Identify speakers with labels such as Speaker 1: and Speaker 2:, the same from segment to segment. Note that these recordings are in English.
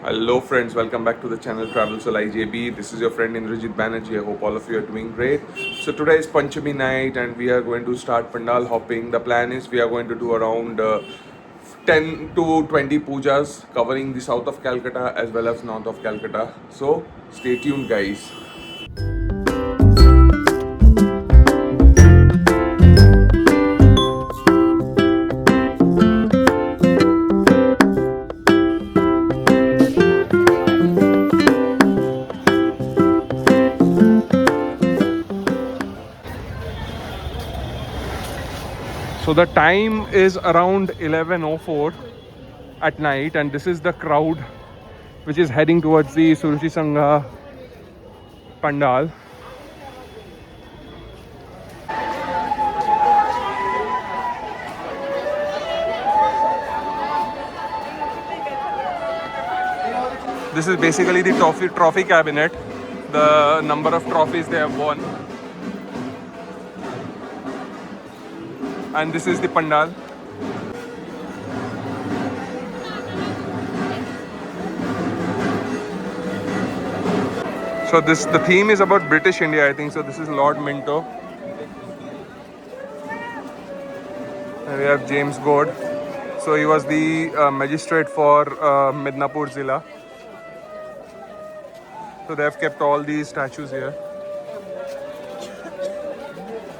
Speaker 1: Hello friends, welcome back to the channel Travel Soul IJB. This is your friend Indrajit Banerjee. I hope all of you are doing great. So today is Panchami night and we are going to start Pandal hopping. The plan is we are going to do around 10 to 20 pujas covering the south of Calcutta as well as north of Calcutta. So stay tuned guys. So the time is around 11:04 at night and this is the crowd which is heading towards the Suruchi Sangha Pandal. This is basically the trophy cabinet, the number of trophies they have won. And this is the Pandal. So the theme is about British India, I think. So this is Lord Minto. And we have James Gord. So he was the magistrate for Midnapur Zilla. So they have kept all these statues here.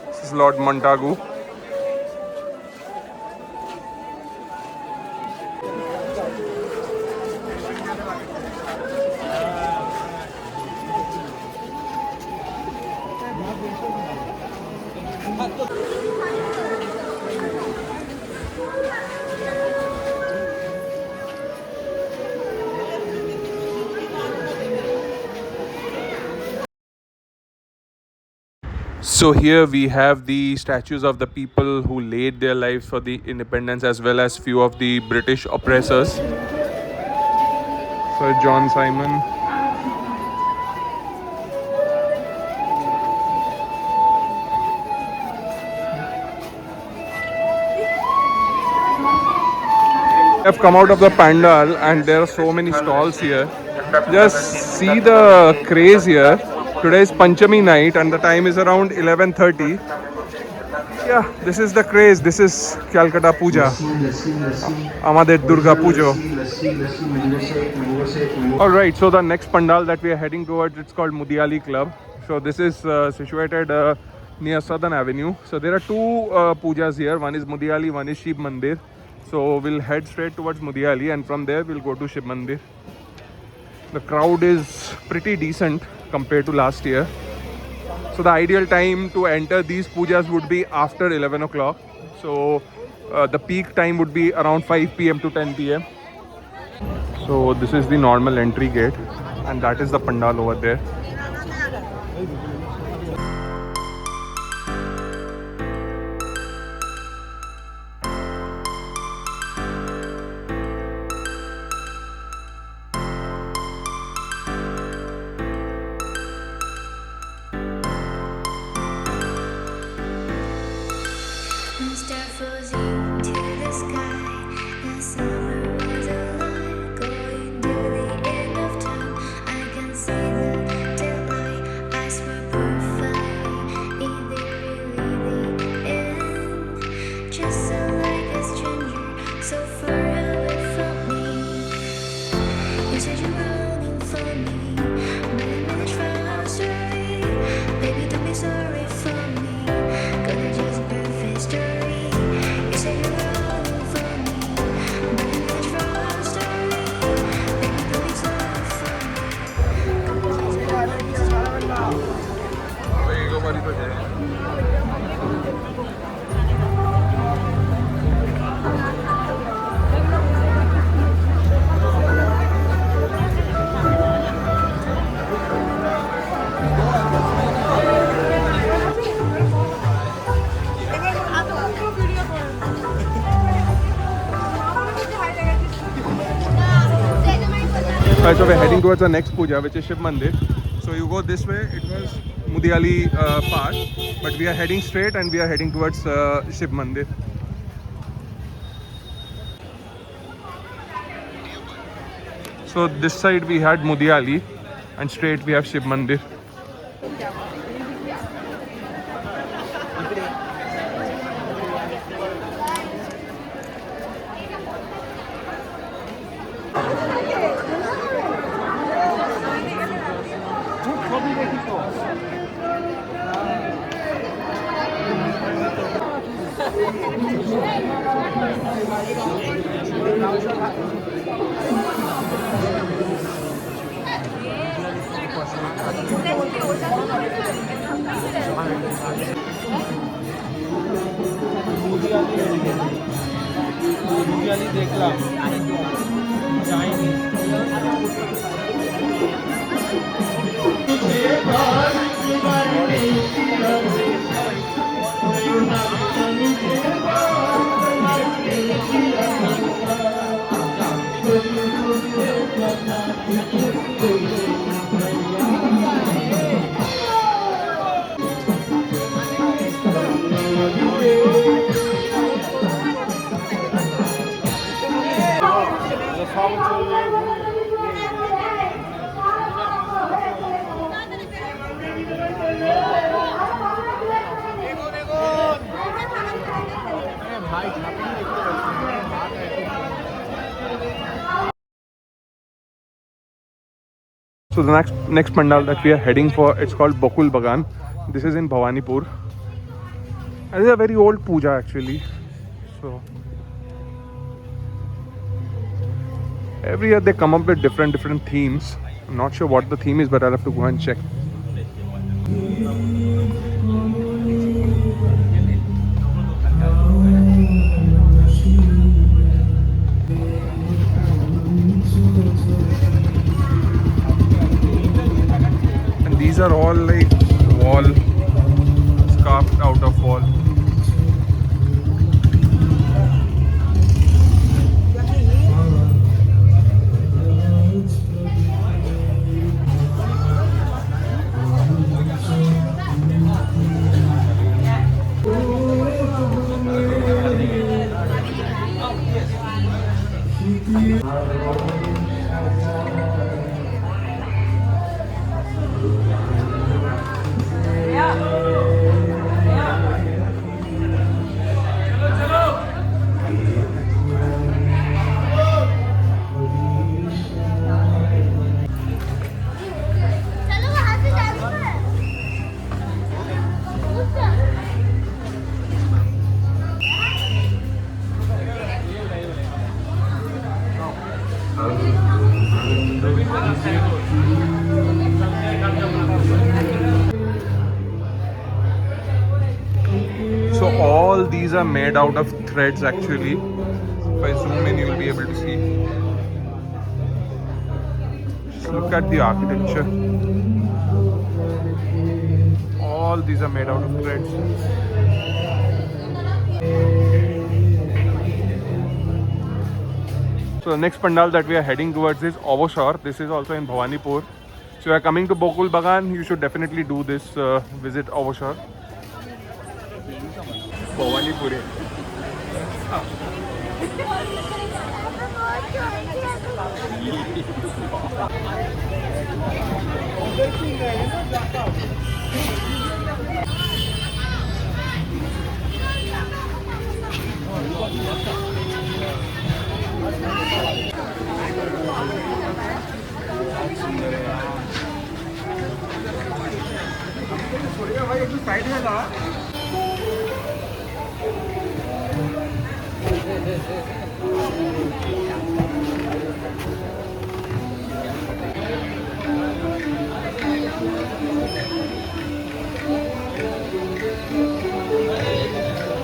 Speaker 1: This is Lord Montagu. So here we have the statues of the people who laid their lives for the independence as well as few of the British oppressors. So John Simon. Have come out of the pandal and there are so many stalls here. Just see the craze here. Today is Panchami night and the time is around 11:30. Yeah, this is the craze. This is Calcutta Puja. Amader Durga Pujo. Alright, so the next pandal that we are heading towards, it's called Mudiali Club. So this is situated near Southern Avenue. So there are two pujas here. One is Mudiali, one is Shiv Mandir. So we'll head straight towards Mudiali and from there we'll go to Shiv Mandir. The crowd is pretty decent compared to last year. So the ideal time to enter these pujas would be after 11 o'clock. So the peak time would be around 5 p.m. to 10 p.m. So this is the normal entry gate and that is the pandal over there. Right, so we're heading towards the next puja, which is Shiv Mandir. So you go this way, it was Mudiali Park, but we are heading straight and we are heading towards Shiv Mandir. So this side we had Mudiali, and straight we have Shiv Mandir. So the next pandal that we are heading for, it's called Bokul Bagan. This is in Bhawanipur. And it's a very old puja actually. So every year they come up with different themes. I'm not sure what the theme is, but I'll have to go and check. And these are all like wall, carved out of wall. So all these are made out of threads actually. If I zoom in, you will be able to see. Just look at the architecture. All these are made out of threads. So the next pandal that we are heading towards is Avashar. This is also in Bhawanipur. So if you are coming to Bokul Bagan, you should definitely do this visit Avashar. Bhawanipur.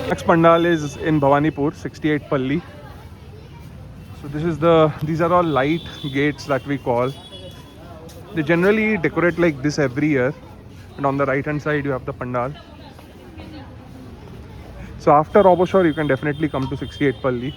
Speaker 1: Next pandal is in Bhawanipur, 68 Palli. So these are all light gates that we call. They generally decorate like this every year, and on the right hand side you have the pandal. So after Avashar you can definitely come to 68 Palli.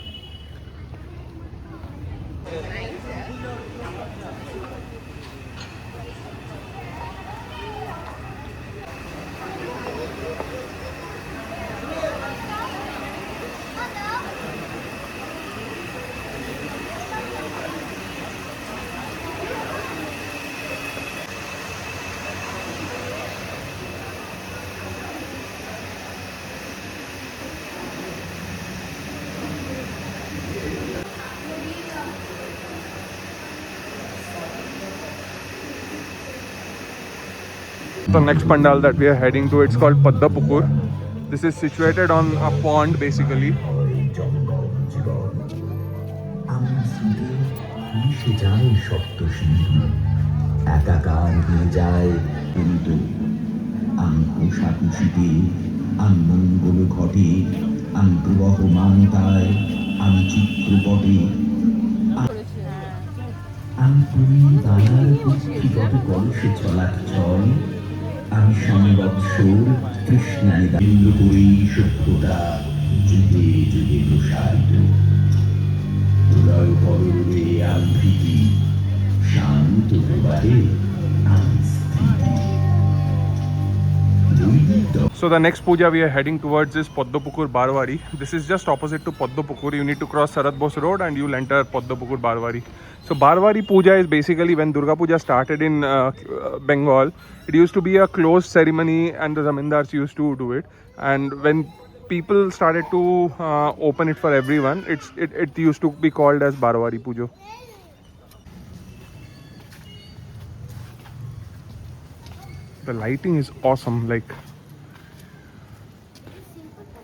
Speaker 1: The next pandal that we are heading to, it's called Paddapukur. This is situated on a pond basically.
Speaker 2: একাকার হয়ে যায় কিন্তু আমি কোষাকুষিতে আমি মঙ্গল ঘটে আমি প্রবহমানতায় আমি চিত্রপটে আমি তুমি দায়ার কক্ষিগত কলসে চলাচল আমি সমবৎসর কৃষ্ণায় দাণ্ড করি সভ্যতা যুগে যুগে প্রসারিত প্রলয় পরবে আবৃত্তি শান্ত প্রবাহে
Speaker 1: So the next puja we are heading towards is Paddapukur Barwari. This is just opposite to Paddapukur. You need to cross Sarat Bose Road and you'll enter Paddapukur Barwari. So Barwari Puja is basically when Durga Puja started in Bengal. It used to be a closed ceremony and the zamindars used to do it. And when people started to open it for everyone, it used to be called as Barwari Puja. The lighting is awesome. Like,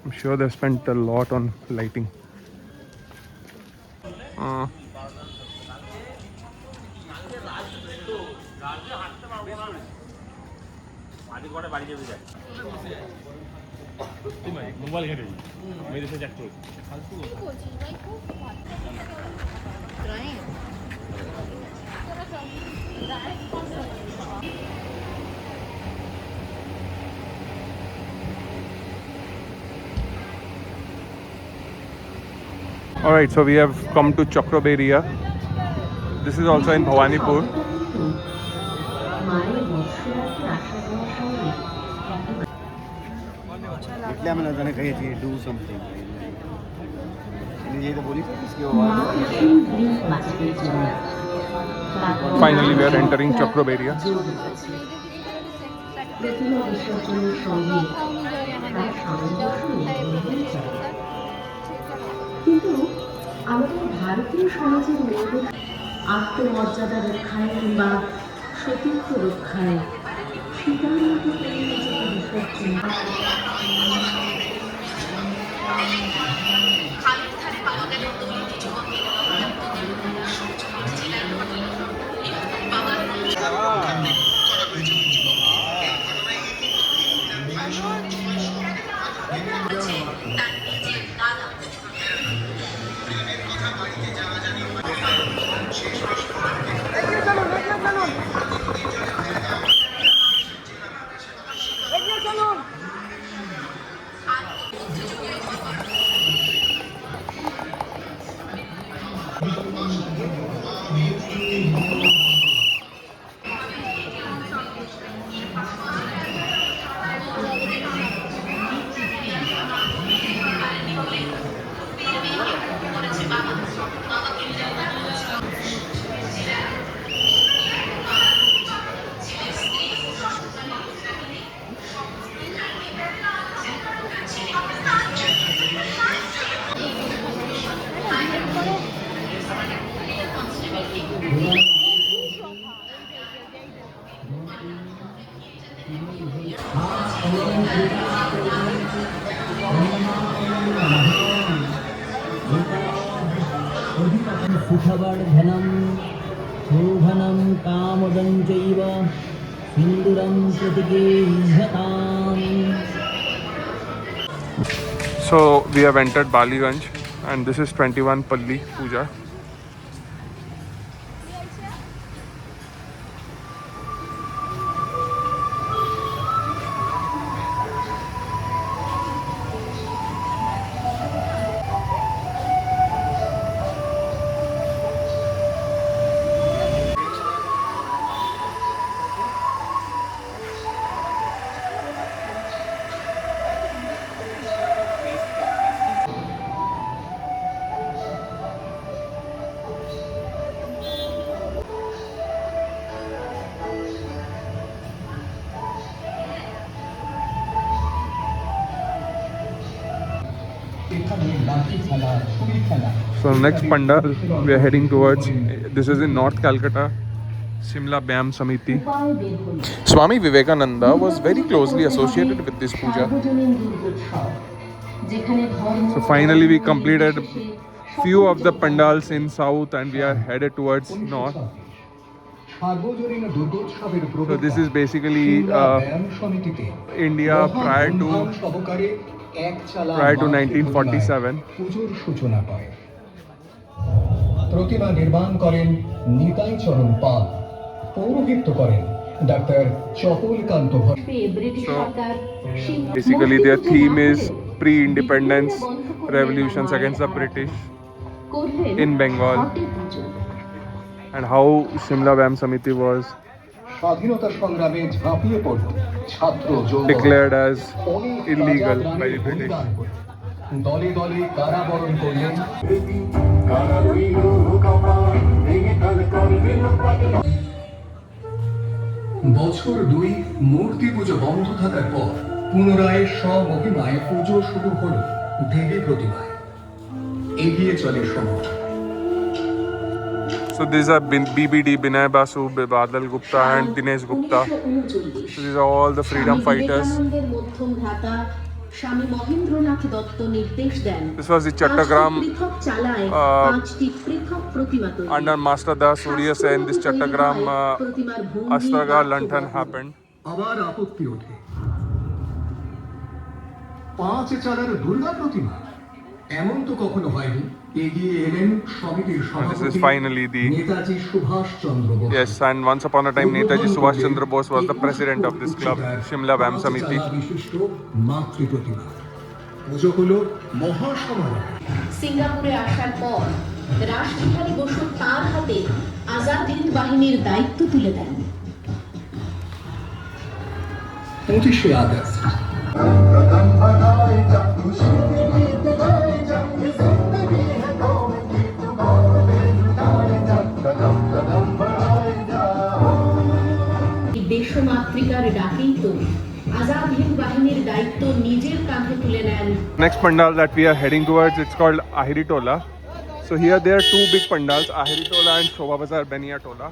Speaker 1: I'm sure they spent a lot on lighting. Alright, so we have come to Chakraberia. This is also in Bhawanipur.
Speaker 3: Do something.
Speaker 1: Finally, we are entering Chakraberia.
Speaker 4: কিন্তু আমাদের ভারতীয় সমাজের মেয়েদের আত্মমর্যাদা রক্ষায় কিংবা সতীত্ব রক্ষায় সীতার মতো বিসর্জন
Speaker 5: सुखवर्धनं शोभनं कामदं चैव सिन्दूरं प्रतिगृह्यताम्.
Speaker 1: So we have entered Baliganj and this is 21 Palli Puja. So next pandal we are heading towards, this is in North Calcutta. Shimla Vyam Samiti.
Speaker 4: উপায় বের হল
Speaker 1: Swami Vivekananda was very closely associated with this puja.
Speaker 4: সার্বজনীন দুর্গোৎসব, যেখানে ধর্ম
Speaker 1: So finally we
Speaker 4: বর্ণ
Speaker 1: completed
Speaker 4: নির্বিশেষে
Speaker 1: few of the
Speaker 4: সকল
Speaker 1: pandals in south and we are headed towards north.
Speaker 6: সার্বজনীন দুর্গোৎসবের
Speaker 1: So
Speaker 6: প্রবক্তা
Speaker 1: this is basically
Speaker 6: সিমলা ব্যায়াম সমিতিতে
Speaker 1: India prior to
Speaker 6: মহাধুমধাম সহকারে একচালা
Speaker 1: prior to
Speaker 6: মাতৃ
Speaker 1: 1947.
Speaker 6: প্রতিমায় পুজোর সূচনা করে। প্রতিমা নির্মাণ করেন নিতাই চরণ পাল, পৌরোহিত্য করেন doctor Chapalkanta Bhatta.
Speaker 4: British
Speaker 1: So,
Speaker 4: সরকার
Speaker 1: Basically their theme is pre-independence revolutions against the British in Bengal and how Shimla Vyam Samiti was
Speaker 6: স্বাধীনতা সংগ্রামে ঝাঁপিয়ে পড়ল ছাত্র যৌবন।
Speaker 1: declared as
Speaker 6: অনেক
Speaker 1: illegal
Speaker 6: রাজা
Speaker 1: by
Speaker 6: প্রাণের
Speaker 1: the British.
Speaker 6: বলিদান করে দলে দলে কারাবরণ করলেন। বছর 2 মূর্তি পুজো বন্ধ থাকার পর পুনরায় স্বমহিমায় পুজো শুরু হলো দেবী প্রতিমায়। এগিয়ে চলে সময়।
Speaker 1: So these are BBD, Binay Basu, Badal Gupta and Dinesh Gupta. So these are all the freedom fighters.
Speaker 4: বিবেকানন্দের মধ্যম ভ্রাতা স্বামী মহেন্দ্রনাথ দত্ত নির্দেশ দেন
Speaker 1: This was the Chattagram
Speaker 4: পৃথক চালায়
Speaker 1: uh,
Speaker 4: 5টি পৃথক প্রতিমা তৈরি।
Speaker 1: under Master Das Surya Sen. This Chattagram
Speaker 4: প্রতিমার ভঙ্গি,
Speaker 1: Astraga
Speaker 4: বাক্য
Speaker 1: Lanthan
Speaker 4: বর্ণ।
Speaker 1: happened.
Speaker 6: আবার আপত্তি ওঠে, 5 চালার দুর্গা প্রতিমা এমন তো কখনো হয়নি। এগিয়ে এলেন সমিতির
Speaker 1: And this is
Speaker 6: সভাপতি
Speaker 1: finally the
Speaker 6: Netaji Subhash Chandra Bose.
Speaker 1: yes. And once upon a time, Netaji Subhash Chandra Bose was the president of this club, Shimla Vyam Samiti.
Speaker 6: বিশিষ্ট মাতৃ প্রতিমা পুজো হলো মহাসমারোহ।
Speaker 4: সিঙ্গাপুরে আসার পর রাসবিহারী বসু তার হাতে আজাদ হিন্দ বাহিনীর দায়িত্ব তুলে দেন।
Speaker 6: 25শে আগস্ট
Speaker 4: দেশমাতৃকার ডাকেই তো আজাদ হিন্দ বাহিনীর দায়িত্ব নিজের কাঁধে তুলে নেন।
Speaker 1: Next pandal that we are heading towards, it's called Ahiri Tola. So here there are two big pandals, Ahiri Tola and Shobha Bazar Benia Tola.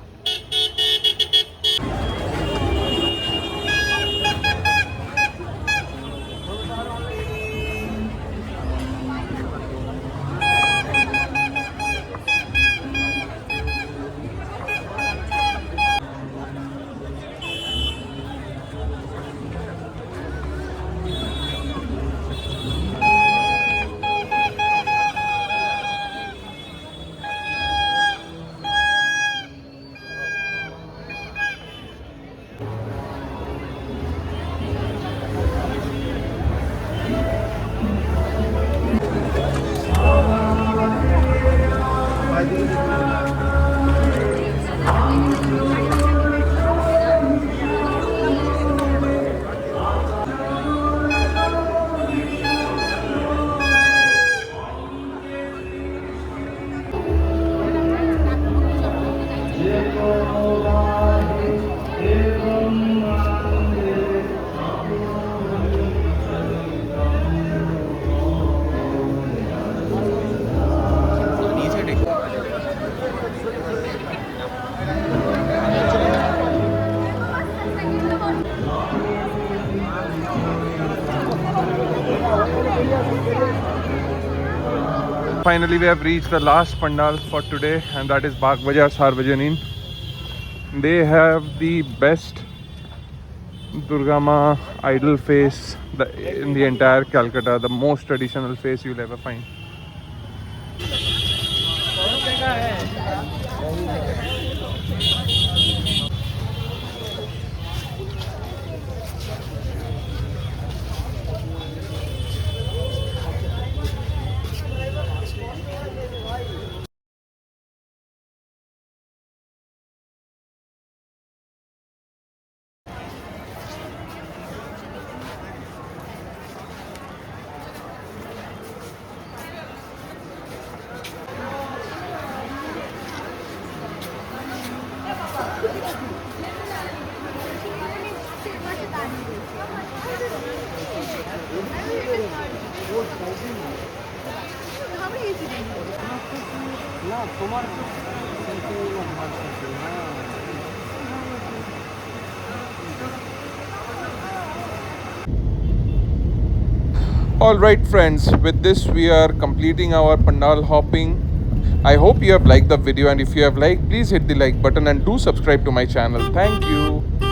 Speaker 1: Finally, we have reached the last pandal for today, and that is Bagh Bazaar Sarvajanin. They have the best Durga Ma idol face in the entire Calcutta, the most traditional face you'll ever find. All right, friends, with this we are completing our pandal hopping. I hope you have liked the video, and if you have liked, please hit the like button and do subscribe to my channel. Thank you.